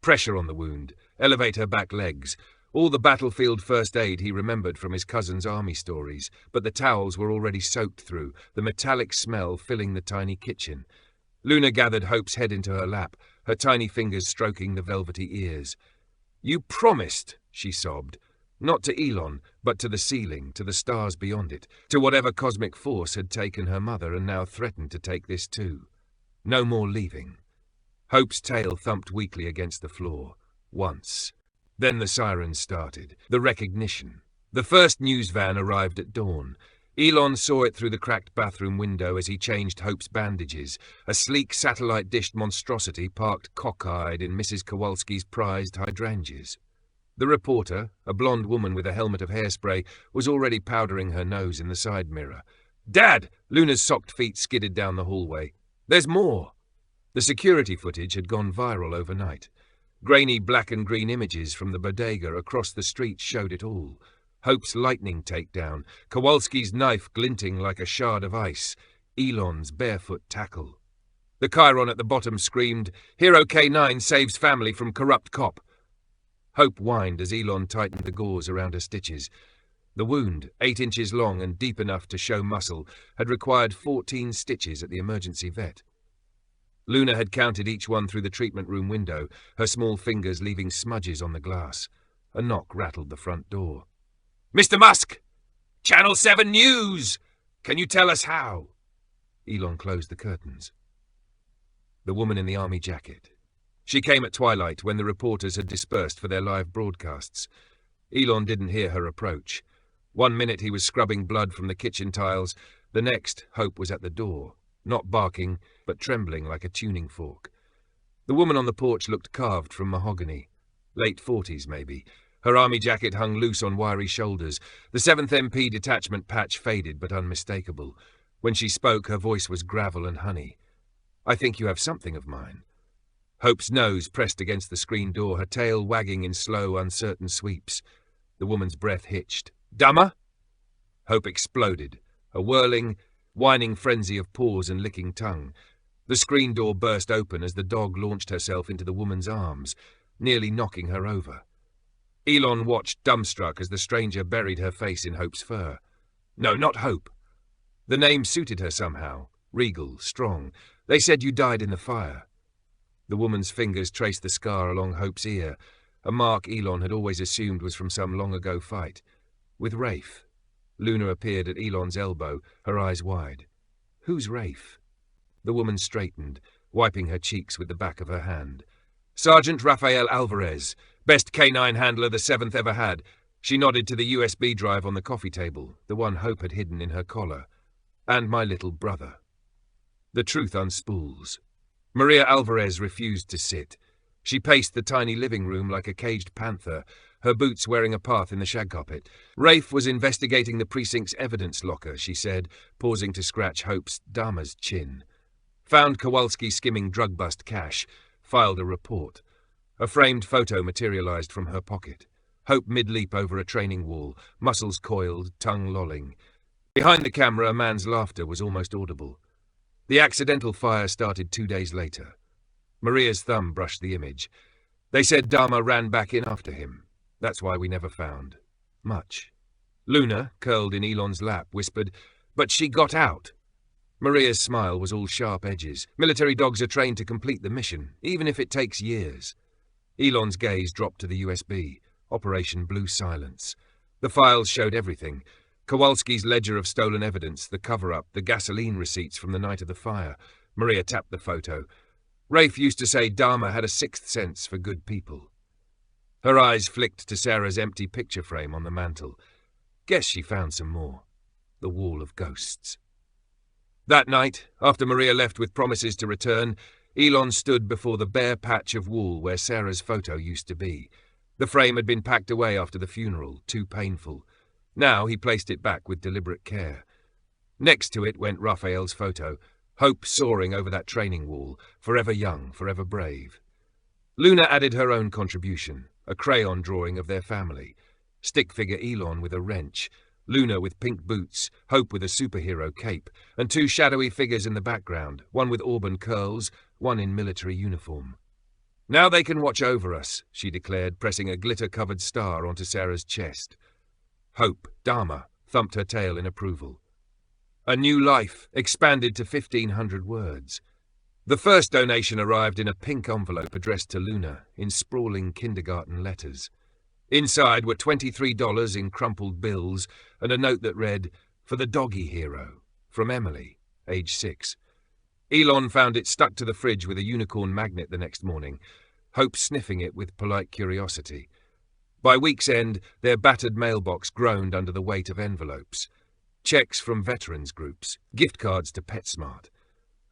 Pressure on the wound. Elevate her back legs. All the battlefield first aid he remembered from his cousin's army stories, but the towels were already soaked through, the metallic smell filling the tiny kitchen. Luna gathered Hope's head into her lap, her tiny fingers stroking the velvety ears. "You promised," she sobbed. Not to Elon, but to the ceiling, to the stars beyond it, to whatever cosmic force had taken her mother and now threatened to take this too. No more leaving. Hope's tail thumped weakly against the floor. Once. Then the sirens started. The recognition. The first news van arrived at dawn. Elon saw it through the cracked bathroom window as he changed Hope's bandages, a sleek satellite-dished monstrosity parked cockeyed in Mrs. Kowalski's prized hydrangeas. The reporter, a blonde woman with a helmet of hairspray, was already powdering her nose in the side mirror. "Dad!" Luna's socked feet skidded down the hallway. "There's more!" The security footage had gone viral overnight. Grainy black and green images from the bodega across the street showed it all. Hope's lightning takedown, Kowalski's knife glinting like a shard of ice, Elon's barefoot tackle. The chyron at the bottom screamed, "Hero K9 saves family from corrupt cop." Hope whined as Elon tightened the gauze around her stitches. The wound, 8 inches long and deep enough to show muscle, had required 14 stitches at the emergency vet. Luna had counted each one through the treatment room window, her small fingers leaving smudges on the glass. A knock rattled the front door. "Mr. Musk! Channel 7 News! Can you tell us how?" Elon closed the curtains. The woman in the army jacket. She came at twilight when the reporters had dispersed for their live broadcasts. Elon didn't hear her approach. 1 minute he was scrubbing blood from the kitchen tiles, the next Hope was at the door. Not barking, but trembling like a tuning fork. The woman on the porch looked carved from mahogany. Late 40s, maybe. Her army jacket hung loose on wiry shoulders. The 7th MP detachment patch faded but unmistakable. When she spoke, her voice was gravel and honey. "I think you have something of mine." Hope's nose pressed against the screen door, her tail wagging in slow, uncertain sweeps. The woman's breath hitched. "Dummer?" Hope exploded, a whirling, whining frenzy of paws and licking tongue. The screen door burst open as the dog launched herself into the woman's arms, nearly knocking her over. Elon watched dumbstruck as the stranger buried her face in Hope's fur. No, not Hope. The name suited her somehow. Regal, strong. They said you died in the fire. The woman's fingers traced the scar along Hope's ear, a mark Elon had always assumed was from some long-ago fight. With Rafe. Luna appeared at Elon's elbow, her eyes wide. "Who's Rafe?" The woman straightened, wiping her cheeks with the back of her hand. "Sergeant Rafael Alvarez, best K9 handler the 7th ever had." She nodded to the USB drive on the coffee table, the one Hope had hidden in her collar. "And my little brother." The truth unspools. Maria Alvarez refused to sit. She paced the tiny living room like a caged panther, her boots wearing a path in the shag carpet. Rafe was investigating the precinct's evidence locker, she said, pausing to scratch Hope's Dama's chin. Found Kowalski skimming drug bust cash, filed a report. A framed photo materialized from her pocket. Hope mid-leap over a training wall, muscles coiled, tongue lolling. Behind the camera, a man's laughter was almost audible. The accidental fire started 2 days later. Maria's thumb brushed the image. They said Dama ran back in after him. That's why we never found much. Luna, curled in Elon's lap, whispered, "But she got out." Maria's smile was all sharp edges. Military dogs are trained to complete the mission, even if it takes years. Elon's gaze dropped to the USB. Operation Blue Silence. The files showed everything. Kowalski's ledger of stolen evidence, the cover-up, the gasoline receipts from the night of the fire. Maria tapped the photo. Rafe used to say Dama had a sixth sense for good people. Her eyes flicked to Sarah's empty picture frame on the mantel. Guess she found some more. The wall of ghosts. That night, after Maria left with promises to return, Elon stood before the bare patch of wall where Sarah's photo used to be. The frame had been packed away after the funeral, too painful. Now he placed it back with deliberate care. Next to it went Raphael's photo, Hope soaring over that training wall, forever young, forever brave. Luna added her own contribution, a crayon drawing of their family. Stick figure Elon with a wrench, Luna with pink boots, Hope with a superhero cape, and 2 shadowy figures in the background, one with auburn curls, one in military uniform. "Now they can watch over us," she declared, pressing a glitter-covered star onto Sarah's chest. Hope, Dama, thumped her tail in approval. A new life, expanded to 1,500 words. The first donation arrived in a pink envelope addressed to Luna, in sprawling kindergarten letters. Inside were $23 in crumpled bills, and a note that read, "For the doggy hero," from Emily, age 6. Elon found it stuck to the fridge with a unicorn magnet the next morning, Hope sniffing it with polite curiosity. By week's end, their battered mailbox groaned under the weight of envelopes. Checks from veterans groups, gift cards to PetSmart.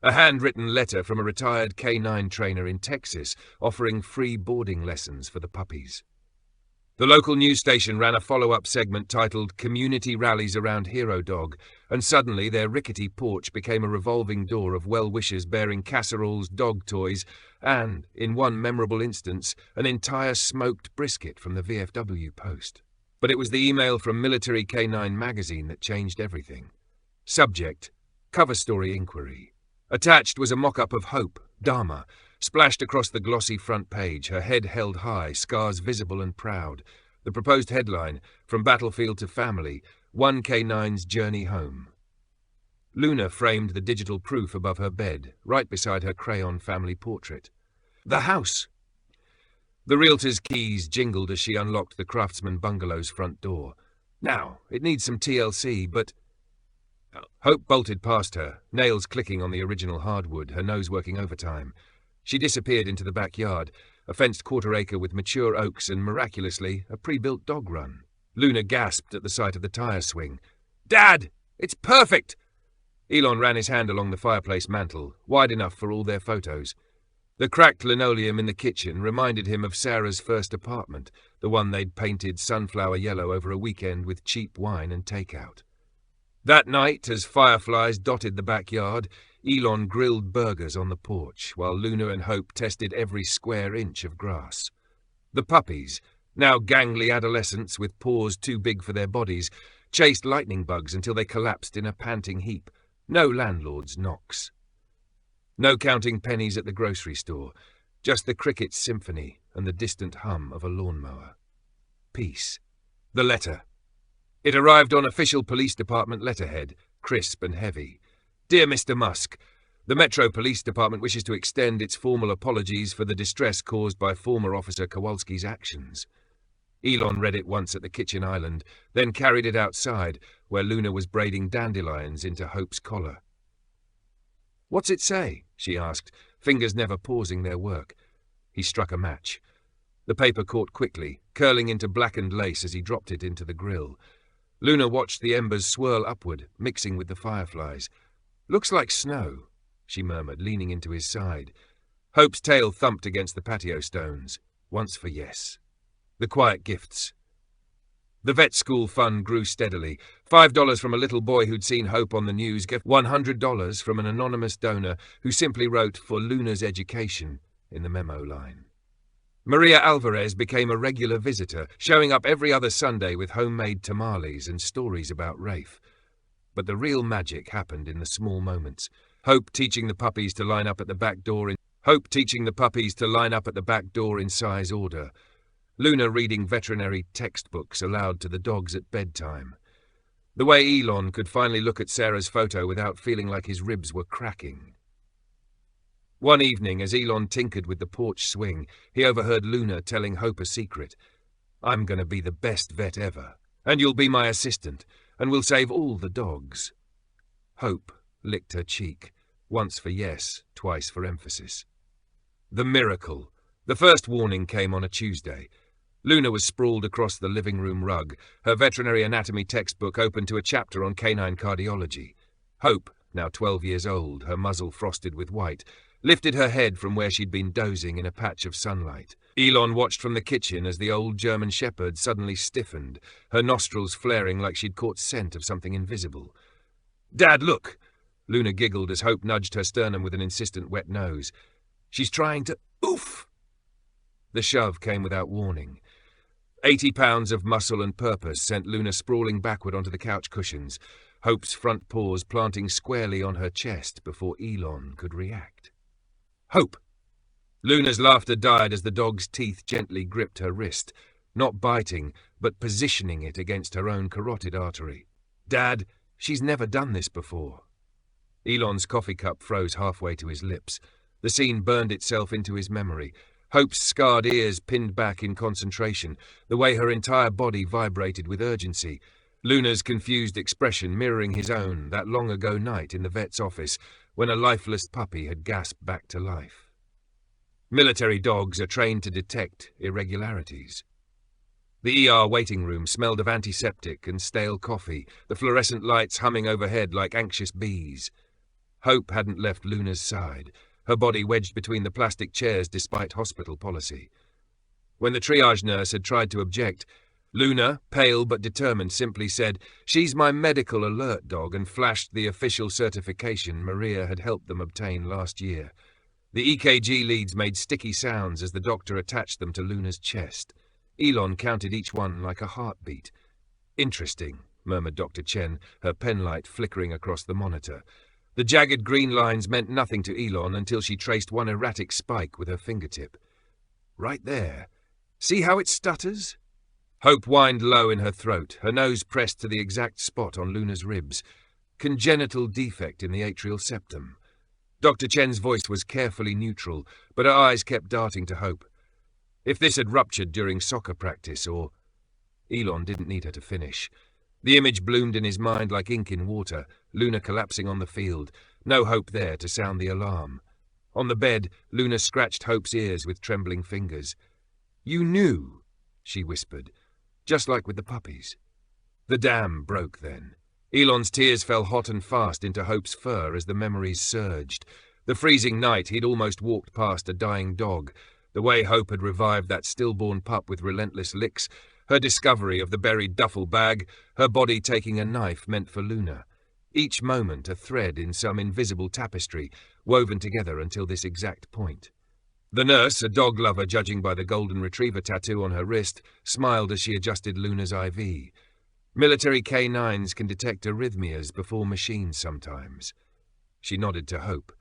A handwritten letter from a retired K9 trainer in Texas offering free boarding lessons for the puppies. The local news station ran a follow-up segment titled "Community Rallies Around Hero Dog," and suddenly their rickety porch became a revolving door of well-wishers bearing casseroles, dog toys, and, in one memorable instance, an entire smoked brisket from the VFW Post. But it was the email from Military K9 magazine that changed everything. Subject: Cover story inquiry. Attached was a mock-up of Hope, Dama, splashed across the glossy front page, her head held high, scars visible and proud. The proposed headline, "From Battlefield to Family, 1K9's Journey Home." Luna framed the digital proof above her bed, right beside her crayon family portrait. The house! The realtor's keys jingled as she unlocked the Craftsman bungalow's front door. Now, it needs some TLC, but... Hope bolted past her, nails clicking on the original hardwood, her nose working overtime. She disappeared into the backyard, a fenced quarter-acre with mature oaks and, miraculously, a pre-built dog run. Luna gasped at the sight of the tire swing. "Dad! It's perfect!" Elon ran his hand along the fireplace mantel, wide enough for all their photos. The cracked linoleum in the kitchen reminded him of Sarah's first apartment, the one they'd painted sunflower yellow over a weekend with cheap wine and takeout. That night, as fireflies dotted the backyard, Elon grilled burgers on the porch, while Luna and Hope tested every square inch of grass. The puppies, now gangly adolescents with paws too big for their bodies, chased lightning bugs until they collapsed in a panting heap. No landlord's knocks. No counting pennies at the grocery store, just the cricket's symphony and the distant hum of a lawnmower. Peace. The letter. It arrived on official police department letterhead, crisp and heavy. Dear Mr. Musk, the Metro Police Department wishes to extend its formal apologies for the distress caused by former Officer Kowalski's actions. Elon read it once at the kitchen island, then carried it outside, where Luna was braiding dandelions into Hope's collar. "What's it say?" she asked, fingers never pausing their work. He struck a match. The paper caught quickly, curling into blackened lace as he dropped it into the grill. Luna watched the embers swirl upward, mixing with the fireflies. "Looks like snow," she murmured, leaning into his side. Hope's tail thumped against the patio stones. Once for yes. The quiet gifts. The vet school fund grew steadily. $5 from a little boy who'd seen Hope on the news, $100 from an anonymous donor who simply wrote "for Luna's education" in the memo line. Maria Alvarez became a regular visitor, showing up every other Sunday with homemade tamales and stories about Rafe. But the real magic happened in the small moments. Hope teaching the puppies to line up at the back door in size order. Luna reading veterinary textbooks aloud to the dogs at bedtime. The way Elon could finally look at Sarah's photo without feeling like his ribs were cracking. One evening, as Elon tinkered with the porch swing, he overheard Luna telling Hope a secret. "I'm going to be the best vet ever, and you'll be my assistant, and we'll save all the dogs." Hope licked her cheek, once for yes, twice for emphasis. The miracle. The first warning came on a Tuesday. Luna was sprawled across the living room rug, her veterinary anatomy textbook open to a chapter on canine cardiology. Hope, now 12 years old, her muzzle frosted with white, lifted her head from where she'd been dozing in a patch of sunlight. Elon watched from the kitchen as the old German shepherd suddenly stiffened, her nostrils flaring like she'd caught scent of something invisible. "Dad, look!" Luna giggled as Hope nudged her sternum with an insistent wet nose. "She's trying to... Oof!" The shove came without warning. 80 pounds of muscle and purpose sent Luna sprawling backward onto the couch cushions, Hope's front paws planting squarely on her chest before Elon could react. "Hope!" Luna's laughter died as the dog's teeth gently gripped her wrist, not biting, but positioning it against her own carotid artery. "Dad, she's never done this before." Elon's coffee cup froze halfway to his lips. The scene burned itself into his memory. Hope's scarred ears pinned back in concentration, the way her entire body vibrated with urgency. Luna's confused expression mirroring his own that long-ago night in the vet's office when a lifeless puppy had gasped back to life. Military dogs are trained to detect irregularities. The ER waiting room smelled of antiseptic and stale coffee, the fluorescent lights humming overhead like anxious bees. Hope hadn't left Luna's side, her body wedged between the plastic chairs despite hospital policy. When the triage nurse had tried to object, Luna, pale but determined, simply said, "She's my medical alert dog," and flashed the official certification Maria had helped them obtain last year. The EKG leads made sticky sounds as the doctor attached them to Luna's chest. Elon counted each one like a heartbeat. "Interesting," murmured Dr. Chen, her penlight flickering across the monitor. The jagged green lines meant nothing to Elon until she traced one erratic spike with her fingertip. "Right there. See how it stutters?" Hope whined low in her throat, her nose pressed to the exact spot on Luna's ribs. Congenital defect in the atrial septum. Dr. Chen's voice was carefully neutral, but her eyes kept darting to Hope. If this had ruptured during soccer practice or... Elon didn't need her to finish. The image bloomed in his mind like ink in water, Luna collapsing on the field, no Hope there to sound the alarm. On the bed, Luna scratched Hope's ears with trembling fingers. "You knew," she whispered, just like with the puppies. The dam broke then. Elon's tears fell hot and fast into Hope's fur as the memories surged. The freezing night he'd almost walked past a dying dog, the way Hope had revived that stillborn pup with relentless licks, her discovery of the buried duffel bag, her body taking a knife meant for Luna. each moment a thread in some invisible tapestry, woven together until this exact point. The nurse, a dog lover judging by the golden retriever tattoo on her wrist, smiled as she adjusted Luna's IV. Military K9s can detect arrhythmias before machines sometimes. She nodded to Hope.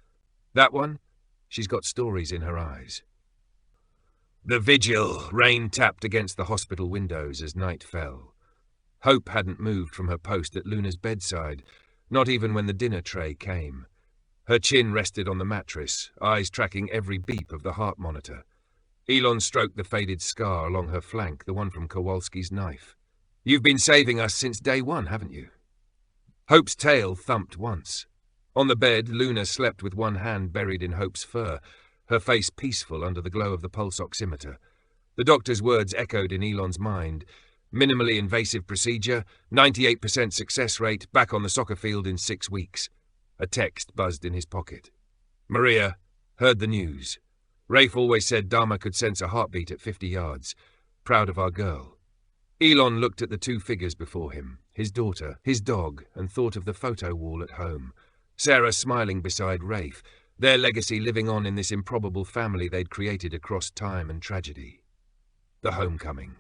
That one? She's got stories in her eyes. The vigil. Rain tapped against the hospital windows as night fell. Hope hadn't moved from her post at Luna's bedside, not even when the dinner tray came. Her chin rested on the mattress, eyes tracking every beep of the heart monitor. Elon stroked the faded scar along her flank, the one from Kowalski's knife. You've been saving us since day one, haven't you? Hope's tail thumped once. On the bed, Luna slept with one hand buried in Hope's fur, her face peaceful under the glow of the pulse oximeter. The doctor's words echoed in Elon's mind. Minimally invasive procedure, 98% success rate, back on the soccer field in 6 weeks. A text buzzed in his pocket. Maria, heard the news. Rafe always said Dharma could sense a heartbeat at 50 yards. Proud of our girl. Elon looked at the two figures before him, his daughter, his dog, and thought of the photo wall at home. Sarah smiling beside Rafe, their legacy living on in this improbable family they'd created across time and tragedy. The homecoming.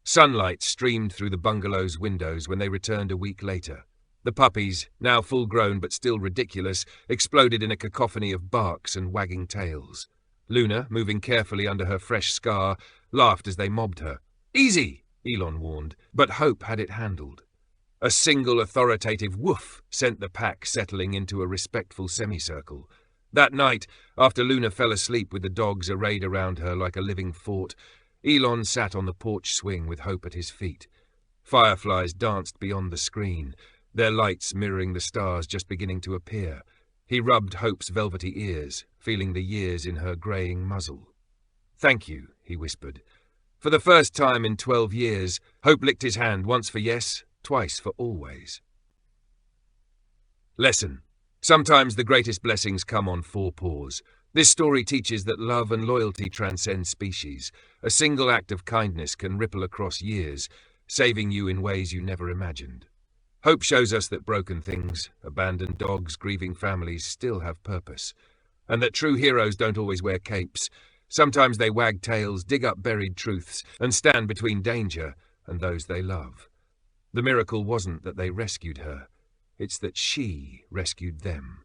Sunlight streamed through the bungalow's windows when they returned a week later. The puppies, now full-grown but still ridiculous, exploded in a cacophony of barks and wagging tails. Luna, moving carefully under her fresh scar, laughed as they mobbed her. Easy, Elon warned, but Hope had it handled. A single authoritative woof sent the pack settling into a respectful semicircle. That night, after Luna fell asleep with the dogs arrayed around her like a living fort, Elon sat on the porch swing with Hope at his feet. Fireflies danced beyond the screen, their lights mirroring the stars just beginning to appear. He rubbed Hope's velvety ears, feeling the years in her greying muzzle. Thank you, he whispered. For the first time in 12 years, Hope licked his hand, once for yes, twice for always. Lesson. Sometimes the greatest blessings come on 4 paws. This story teaches that love and loyalty transcend species. A single act of kindness can ripple across years, saving you in ways you never imagined. Hope shows us that broken things, abandoned dogs, grieving families still have purpose, and that true heroes don't always wear capes. Sometimes they wag tails, dig up buried truths, and stand between danger and those they love. The miracle wasn't that they rescued her, it's that she rescued them.